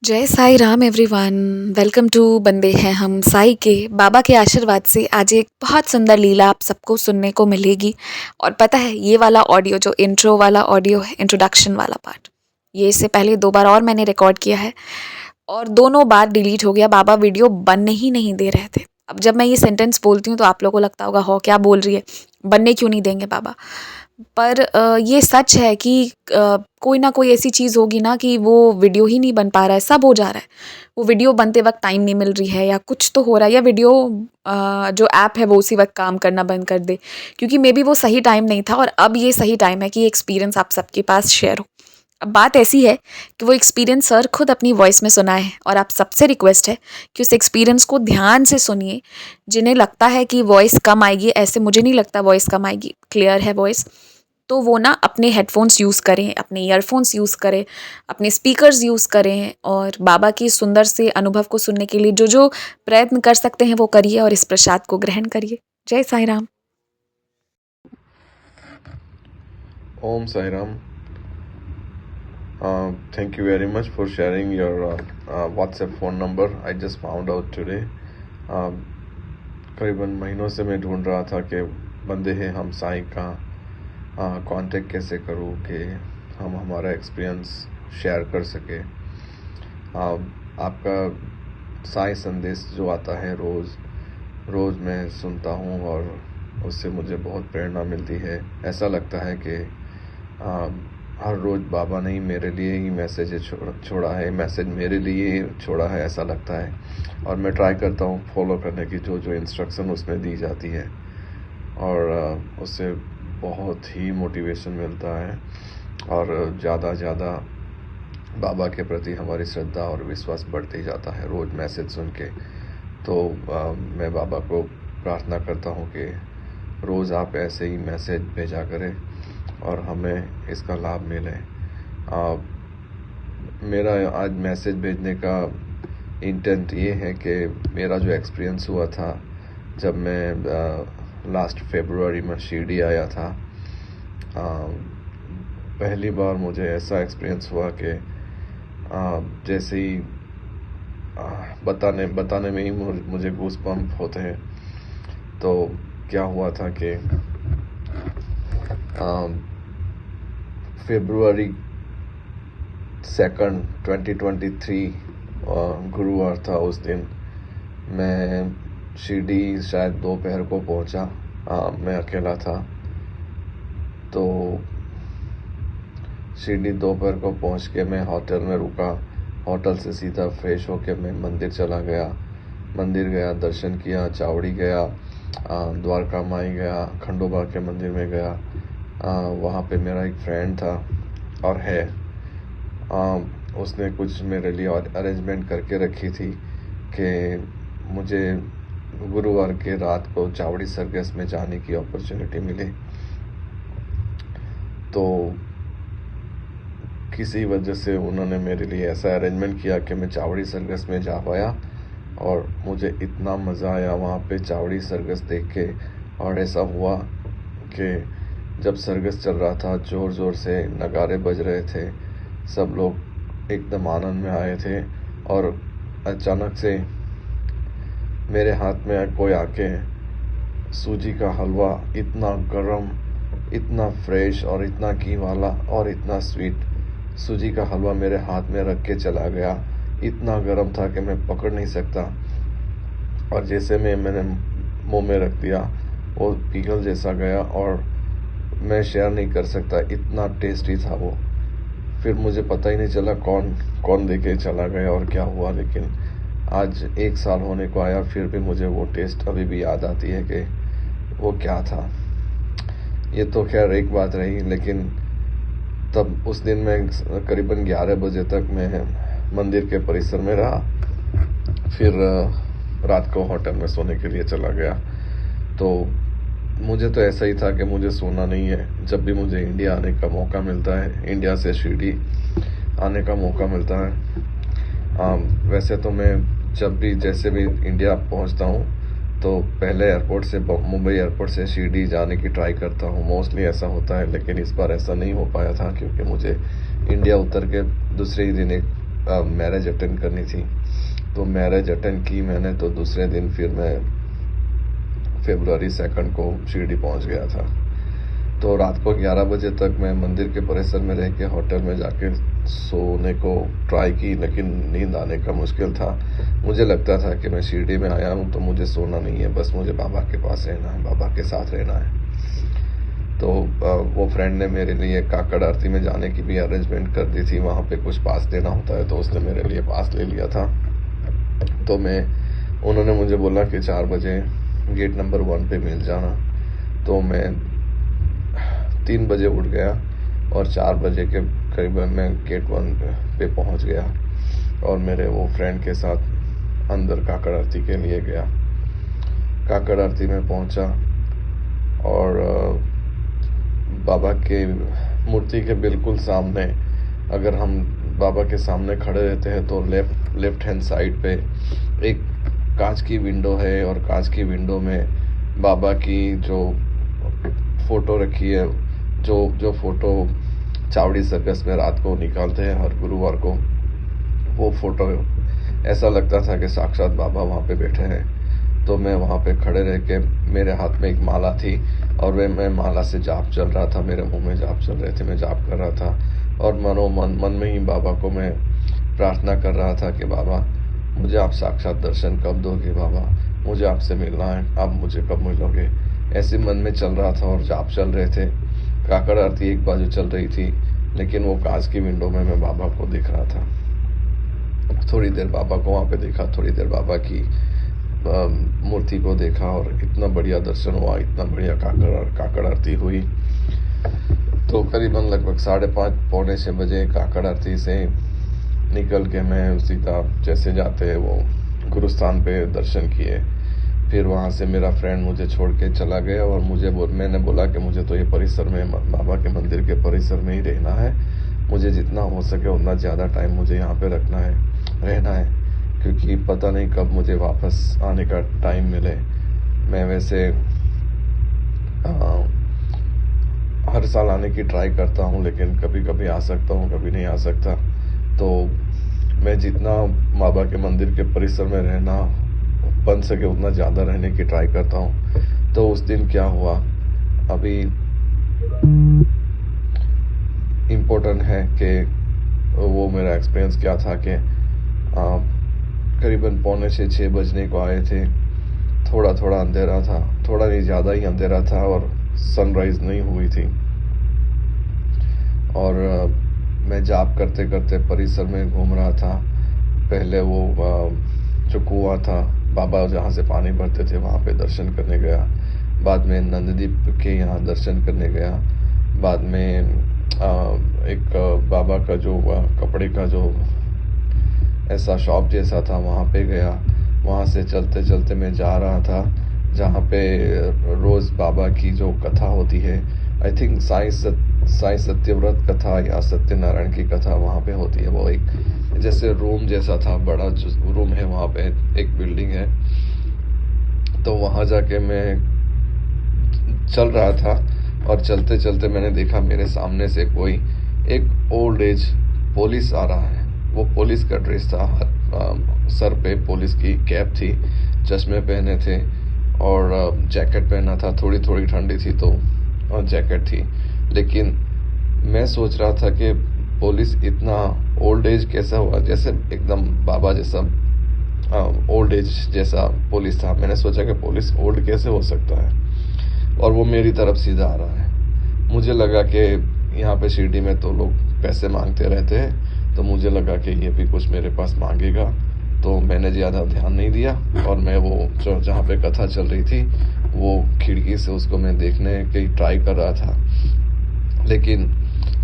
जय Sai Ram everyone. Welcome to बंदे हैं हम साई के। बाबा के आशीर्वाद से आज एक बहुत सुंदर लीला आप सबको सुनने को मिलेगी। और पता है ये वाला ऑडियो जो इंट्रो वाला ऑडियो है, इंट्रोडक्शन वाला पार्ट, ये इससे पहले 2 बार और मैंने रिकॉर्ड किया है और दोनों बार डिलीट हो गया। बाबा वीडियो बनने ही नहीं दे रहे थे। अब जब मैं ये सेंटेंस बोलती हूँ तो आप लोगों को लगता होगा हो क्या बोल रही है, बनने क्यों नहीं देंगे बाबा। पर ये सच है कि कोई ना कोई ऐसी चीज़ होगी ना कि वो वीडियो ही नहीं बन पा रहा है, सब हो जा रहा है। वो वीडियो बनते वक्त टाइम नहीं मिल रही है या कुछ तो हो रहा है, या वीडियो जो ऐप है वो उसी वक्त काम करना बंद कर दे, क्योंकि मे बी वो सही टाइम नहीं था और अब ये सही टाइम है कि ये एक्सपीरियंस आप सबके पास शेयर हो। अब बात ऐसी है कि वो एक्सपीरियंस सर खुद अपनी वॉइस में सुनाए हैं और आप सबसे रिक्वेस्ट है कि उस एक्सपीरियंस को ध्यान से सुनिए। जिन्हें लगता है कि वॉइस कम आएगी, ऐसे मुझे नहीं लगता वॉइस कम आएगी, क्लियर है वॉइस। तो वो ना अपने हेडफोन्स यूज़ करें, अपने ईयरफोन्स यूज़ करें, अपने स्पीकर्स यूज़ करें और बाबा की सुंदर से अनुभव को सुनने के लिए जो जो प्रयत्न कर सकते हैं वो करिए और इस प्रसाद को ग्रहण करिए। जय Sai Ram. Om Sai Ram. Thank you very much for sharing your WhatsApp phone number. I just found out today. करीबन महीनों से मैं ढूंढ रहा था कि बंदे हैं हम साई का कांटेक्ट कैसे करूँ कि हम हमारा एक्सपीरियंस शेयर कर सके। आपका साई संदेश जो आता है रोज़ मैं सुनता हूँ और उससे मुझे बहुत प्रेरणा मिलती है। ऐसा लगता है कि हर रोज़ बाबा ने ही मेरे लिए ही मैसेज छोड़ा है, मैसेज मेरे लिए ही छोड़ा है, ऐसा लगता है। और मैं ट्राई करता हूँ फॉलो करने की जो इंस्ट्रक्शन उसमें दी जाती है और उससे बहुत ही मोटिवेशन मिलता है और ज़्यादा बाबा के प्रति हमारी श्रद्धा और विश्वास बढ़ते ही जाता है रोज़ मैसेज सुन के। तो मैं बाबा को प्रार्थना करता हूँ कि रोज़ आप ऐसे ही मैसेज भेजा करें और हमें इसका लाभ मिले। मेरा आज मैसेज भेजने का इंटेंट ये है कि मेरा जो एक्सपीरियंस हुआ था जब मैं लास्ट फरवरी में शिरडी आया था, पहली बार मुझे ऐसा एक्सपीरियंस हुआ कि जैसे ही बताने में ही मुझे गूस पंप होते हैं। तो क्या हुआ था कि फरवरी 2, 2023 गुरुवार था। उस दिन मैं शिरडी शायद दोपहर को पहुंचा। मैं अकेला था। तो शिरडी दोपहर को पहुंच के मैं होटल में रुका। होटल से सीधा फ्रेश होके मैं मंदिर चला गया। मंदिर गया, दर्शन किया, चावड़ी गया, द्वारका माई गया, खंडोबा के मंदिर में गया। वहाँ पे मेरा एक फ्रेंड था और है, उसने कुछ मेरे लिए अरेंजमेंट करके रखी थी कि मुझे गुरुवार के रात को चावड़ी सर्कस में जाने की अपॉर्चुनिटी मिले। तो किसी वजह से उन्होंने मेरे लिए ऐसा अरेंजमेंट किया कि मैं चावड़ी सर्कस में जा पाया और मुझे इतना मज़ा आया वहाँ पे चावड़ी सर्कस देख के। और ऐसा हुआ कि जब सर्कस चल रहा था, ज़ोर ज़ोर से नगाड़े बज रहे थे, सब लोग एकदम आनंद में आए थे और अचानक से मेरे हाथ में कोई आके सूजी का हलवा इतना गरम, इतना फ्रेश और इतना घी वाला और इतना स्वीट सूजी का हलवा मेरे हाथ में रख के चला गया। इतना गरम था कि मैं पकड़ नहीं सकता और जैसे मैंने मुंह में रख दिया वो पिघल जैसा गया और मैं शेयर नहीं कर सकता, इतना टेस्टी था वो। फिर मुझे पता ही नहीं चला कौन देके चला गया और क्या हुआ। लेकिन आज 1 साल होने को आया, फिर भी मुझे वो टेस्ट अभी भी याद आती है कि वो क्या था। ये तो खैर एक बात रही, लेकिन तब उस दिन मैं करीबन 11 बजे तक मैं मंदिर के परिसर में रहा। फिर रात को होटल में सोने के लिए चला गया। तो मुझे तो ऐसा ही था कि मुझे सोना नहीं है। जब भी मुझे इंडिया आने का मौका मिलता है, इंडिया से शिरडी आने का मौका मिलता है, वैसे तो मैं जब भी जैसे भी इंडिया पहुंचता हूं तो पहले एयरपोर्ट से, मुंबई एयरपोर्ट से शिरडी जाने की ट्राई करता हूं। मोस्टली ऐसा होता है, लेकिन इस बार ऐसा नहीं हो पाया था क्योंकि मुझे इंडिया उतर के दूसरे ही दिन एक मैरिज अटेंड करनी थी। तो मैरिज अटेंड की मैंने, तो दूसरे दिन फिर मैं February 2 को शिरडी पहुंच गया था। तो रात को 11 बजे तक मैं मंदिर के परिसर में रह के होटल में जाके सोने को ट्राई की, लेकिन नींद आने का मुश्किल था। मुझे लगता था कि मैं शिरडी में आया हूँ तो मुझे सोना नहीं है, बस मुझे बाबा के पास रहना है, बाबा के साथ रहना है। तो वो फ्रेंड ने मेरे लिए काकड़ आरती में जाने की भी अरेंजमेंट कर दी थी। वहाँ पे कुछ पास देना होता है, तो उसने मेरे लिए पास ले लिया था। तो उन्होंने मुझे बोला कि 4 बजे गेट नंबर 1 पे मिल जाना। तो मैं 3 बजे उठ गया और 4 बजे के करीब मैं गेट 1 पे पहुंच गया और मेरे वो फ्रेंड के साथ अंदर काकड़ आरती के लिए गया। काकड़ आरती में पहुंचा और बाबा के मूर्ति के बिल्कुल सामने, अगर हम बाबा के सामने खड़े रहते हैं तो लेफ्ट हैंड साइड पे एक कांच की विंडो है और कांच की विंडो में बाबा की जो फोटो रखी है, जो फोटो चावड़ी सर्कस में रात को निकालते हैं हर गुरुवार को, वो फोटो ऐसा लगता था कि साक्षात बाबा वहाँ पे बैठे हैं। तो मैं वहाँ पे खड़े रह के, मेरे हाथ में एक माला थी और मैं माला से जाप चल रहा था, मेरे मुंह में जाप चल रहे थे, मैं जाप कर रहा था और मन में ही बाबा को मैं प्रार्थना कर रहा था कि बाबा मुझे आप साक्षात दर्शन कब दोगे, बाबा मुझे आपसे मिलना है, आप मुझे कब मिलोगे। ऐसे मन में चल रहा था और जाप चल रहे थे। काकड़ आरती एक बाजू चल रही थी, लेकिन वो कांच की विंडो में मैं बाबा को देख रहा था। थोड़ी देर बाबा को वहाँ पे देखा, थोड़ी देर बाबा की मूर्ति को देखा और इतना बढ़िया दर्शन हुआ, इतना बढ़िया काकड़ आरती हुई। तो करीबन लगभग 5:30 पौने 6 बजे काकड़ आरती से निकल के मैं सीधा जैसे जाते हैं वो गुरुस्थान पे दर्शन किए। फिर वहाँ से मेरा फ्रेंड मुझे छोड़ के चला गया और मैंने बोला कि मुझे तो ये परिसर में, बाबा के मंदिर के परिसर में ही रहना है, मुझे जितना हो सके उतना ज़्यादा टाइम मुझे यहाँ पे रहना है, क्योंकि पता नहीं कब मुझे वापस आने का टाइम मिले। मैं वैसे हर साल आने की ट्राई करता हूँ, लेकिन कभी कभी आ सकता हूँ, कभी नहीं आ सकता। तो मैं जितना बाबा के मंदिर के परिसर में रहना बन सके उतना ज़्यादा रहने की ट्राई करता हूँ। तो उस दिन क्या हुआ, अभी इम्पोर्टेंट है कि वो मेरा एक्सपीरियंस क्या था कि करीबन पौने 6 बजने को आए थे। थोड़ा अंधेरा था, थोड़ा नहीं ज़्यादा ही अंधेरा था और सनराइज नहीं हुई थी। और मैं जाप करते करते परिसर में घूम रहा था। पहले वो जो कुआं था, बाबा जहाँ से पानी भरते थे, वहाँ पे दर्शन करने गया। बाद में नंददीप के यहाँ दर्शन करने गया। बाद में एक बाबा का जो कपड़े का जो ऐसा शॉप जैसा था, वहाँ पे गया। वहाँ से चलते चलते मैं जा रहा था जहाँ पे रोज़ बाबा की जो कथा होती है, आई थिंक साईं सत्यव्रत कथा या सत्यनारायण की कथा वहाँ पे होती है। वो एक जैसे रूम जैसा था, बड़ा जो रूम है वहाँ पे, एक बिल्डिंग है। तो वहाँ जाके मैं चल रहा था और चलते चलते मैंने देखा मेरे सामने से कोई एक ओल्ड एज पुलिस आ रहा है। वो पुलिस का ड्रेस था, सर पे पुलिस की कैप थी, चश्मे पहने थे और जैकेट पहना था। थोड़ी ठंडी थी तो जैकेट थी, लेकिन मैं सोच रहा था कि पुलिस इतना ओल्ड एज कैसा हुआ, जैसे एकदम बाबा जैसा ओल्ड एज जैसा पुलिस था। मैंने सोचा कि पुलिस ओल्ड कैसे हो सकता है, और वो मेरी तरफ सीधा आ रहा है। मुझे लगा कि यहाँ पे शिरडी में तो लोग पैसे मांगते रहते हैं, तो मुझे लगा कि ये भी कुछ मेरे पास मांगेगा। तो मैंने ज़्यादा ध्यान नहीं दिया और मैं वो जहाँ पे कथा चल रही थी वो खिड़की से उसको मैं देखने की ट्राई कर रहा था, लेकिन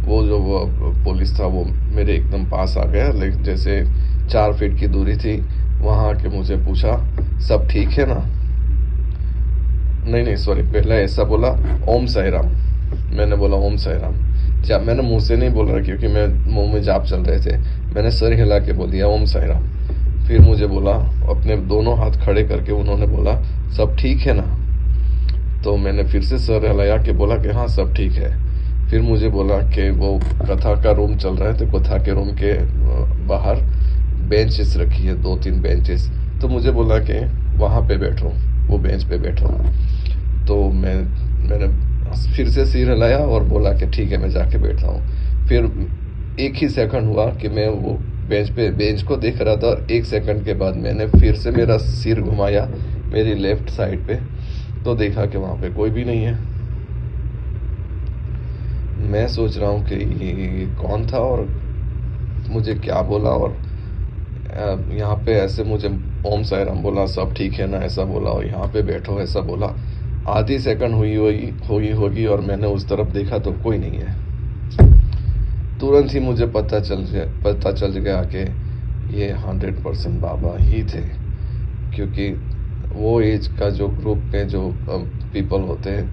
वो जो पुलिस था वो मेरे एकदम पास आ गया। लेकिन जैसे 4 फीट की दूरी थी, वहाँ आके मुझे पूछा, सब ठीक है ना? नहीं सॉरी, पहले ऐसा बोला, ओम साई राम। मैंने बोला ओम साई राम। मैंने मुंह से नहीं बोल रहा क्योंकि मैं मुंह में जाप चल रहे थे। मैंने सर हिला के बोल दिया ओम साई राम। फिर मुझे बोला, अपने दोनों हाथ खड़े करके उन्होंने बोला, सब ठीक है ना? तो मैंने फिर से सर हिलाया के बोला कि हाँ सब ठीक है। फिर मुझे बोला कि वो कथा का रूम चल रहा है, तो कथा के रूम के बाहर बेंचेस रखी है, 2-3 बेंचेस। तो मुझे बोला कि वहाँ पे बैठो, वो बेंच पे बैठो। तो मैंने फिर से सिर हिलाया और बोला कि ठीक है, मैं जाके बैठता हूँ। फिर एक ही सेकंड हुआ कि मैं वो बेंच को देख रहा था, और 1 सेकंड के बाद मैंने फिर से मेरा सिर घुमाया मेरी लेफ्ट साइड पे, तो देखा कि वहाँ पे कोई भी नहीं है। मैं सोच रहा हूँ कि ये कौन था और मुझे क्या बोला, और यहाँ पे ऐसे मुझे ओम साई राम बोला, सब ठीक है ना ऐसा बोला, और यहाँ पे बैठो ऐसा बोला। आधी सेकंड हुई होगी और मैंने उस तरफ देखा तो कोई नहीं है। तुरंत ही मुझे पता चल गया कि ये 100% बाबा ही थे, क्योंकि वो एज का जो ग्रुप में जो पीपल होते हैं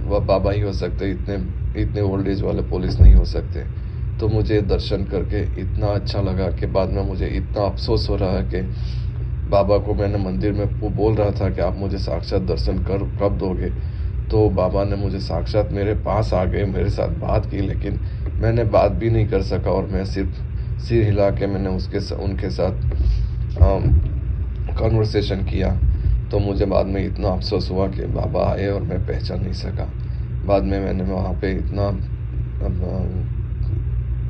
वह बाबा ही हो सकते, इतने ओल्ड एज वाले पुलिस नहीं हो सकते। तो मुझे दर्शन करके इतना अच्छा लगा कि बाद में मुझे इतना अफसोस हो रहा है कि बाबा को मैंने मंदिर में वो बोल रहा था कि आप मुझे साक्षात दर्शन कब दोगे। तो बाबा ने मुझे साक्षात मेरे पास आ गए, मेरे साथ बात की, लेकिन मैंने बात भी नहीं कर सका, और मैं सिर्फ सिर हिला के मैंने उनके साथ कन्वर्सेशन किया। तो मुझे बाद में इतना अफसोस हुआ कि बाबा आए और मैं पहचान नहीं सका। बाद में मैंने वहाँ पे इतना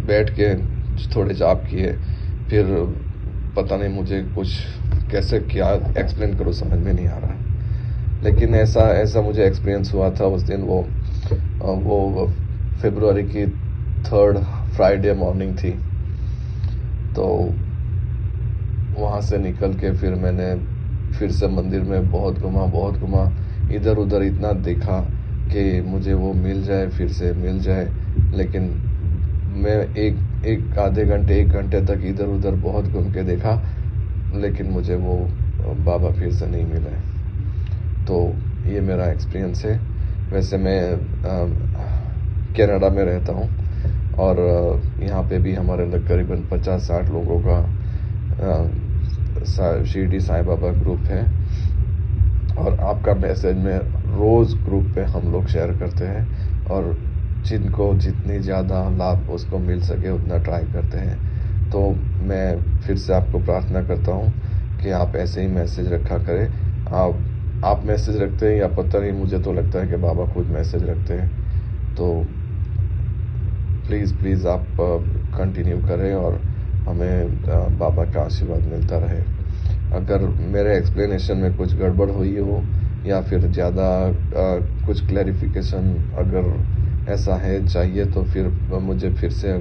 बैठ के थोड़े जाप किए, फिर पता नहीं मुझे कुछ कैसे क्या एक्सप्लेन करूँ, समझ में नहीं आ रहा। लेकिन ऐसा मुझे एक्सपीरियंस हुआ था उस दिन। वो फरवरी की 3rd फ्राइडे मॉर्निंग थी। तो वहाँ से निकल के फिर मैंने फिर से मंदिर में बहुत घुमा, इधर उधर इतना देखा कि मुझे वो मिल जाए, लेकिन मैं एक आधे घंटे 1 घंटे तक इधर उधर बहुत घूम के देखा, लेकिन मुझे वो बाबा फिर से नहीं मिले। तो ये मेरा एक्सपीरियंस है। वैसे मैं कनाडा में रहता हूँ, और यहाँ पे भी हमारे अंदर करीबन 50-60 लोगों का शिरडी साईं बाबा ग्रुप है, और आपका मैसेज में रोज़ ग्रुप पे हम लोग शेयर करते हैं, और जिनको जितनी ज़्यादा लाभ उसको मिल सके उतना ट्राई करते हैं। तो मैं फिर से आपको प्रार्थना करता हूँ कि आप ऐसे ही मैसेज रखा करें। आप मैसेज रखते हैं या पता नहीं, मुझे तो लगता है कि बाबा खुद मैसेज रखते हैं। तो प्लीज़ आप कंटिन्यू करें और हमें बाबा का आशीर्वाद मिलता रहे। अगर मेरे एक्सप्लेनेशन में कुछ गड़बड़ हुई हो, या फिर ज़्यादा कुछ क्लैरिफिकेशन अगर ऐसा है चाहिए, तो फिर मुझे फिर से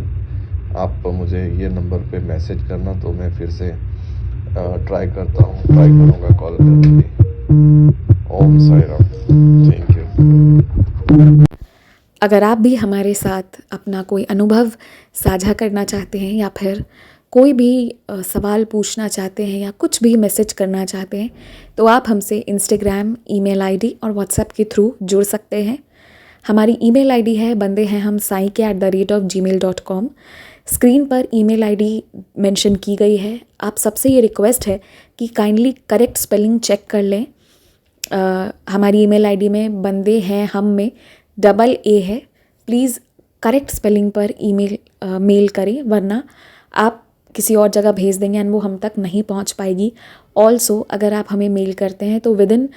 आप मुझे ये नंबर पे मैसेज करना, तो मैं फिर से ट्राई करूँगा कॉल करने की। ओम साई राम। Thank you. अगर आप भी हमारे साथ अपना कोई अनुभव साझा करना चाहते हैं, या फिर कोई भी सवाल पूछना चाहते हैं, या कुछ भी मैसेज करना चाहते हैं, तो आप हमसे इंस्टाग्राम, ईमेल आईडी और व्हाट्सएप के थ्रू जुड़ सकते हैं। हमारी ईमेल आईडी है bandeheham@gmail.com। स्क्रीन पर ईमेल आईडी मेंशन की गई है। आप सबसे ये रिक्वेस्ट है कि काइंडली करेक्ट स्पेलिंग चेक कर लें। हमारी ईमेल आईडी में बंदे हैं हम में AA है। प्लीज़ करेक्ट स्पेलिंग पर मेल करें, वरना आप किसी और जगह भेज देंगे एंड वो हम तक नहीं पहुंच पाएगी। ऑल्सो अगर आप हमें मेल करते हैं तो विदिन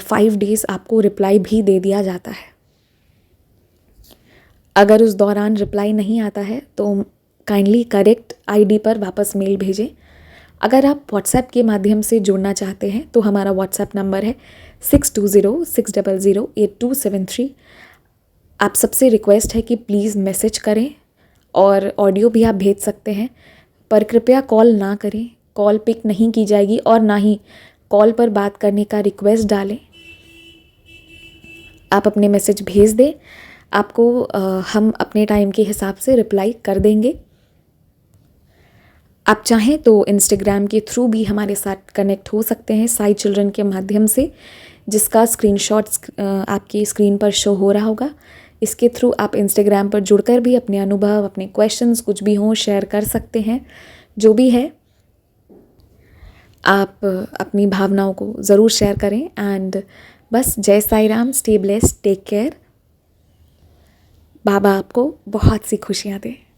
5 डेज़ आपको रिप्लाई भी दे दिया जाता है। अगर उस दौरान रिप्लाई नहीं आता है तो काइंडली करेक्ट आईडी पर वापस मेल भेजें। अगर आप व्हाट्सएप के माध्यम से जुड़ना चाहते हैं तो हमारा व्हाट्सएप नंबर है 6206008273। आप सबसे रिक्वेस्ट है कि प्लीज़ मैसेज करें, और ऑडियो भी आप भेज सकते हैं, पर कृपया कॉल ना करें। कॉल पिक नहीं की जाएगी, और ना ही कॉल पर बात करने का रिक्वेस्ट डालें। आप अपने मैसेज भेज दें, आपको हम अपने टाइम के हिसाब से रिप्लाई कर देंगे। आप चाहें तो इंस्टाग्राम के थ्रू भी हमारे साथ कनेक्ट हो सकते हैं, साई चिल्ड्रन के माध्यम से, जिसका स्क्रीनशॉट्स आपकी स्क्रीन पर शो हो रहा होगा। इसके थ्रू आप इंस्टाग्राम पर जुड़कर भी अपने अनुभव, अपने क्वेश्चंस कुछ भी हों शेयर कर सकते हैं। जो भी है आप अपनी भावनाओं को ज़रूर शेयर करें। एंड बस जय Sai Ram, stay blessed, take care. Baba आपको बहुत सी खुशियाँ दे।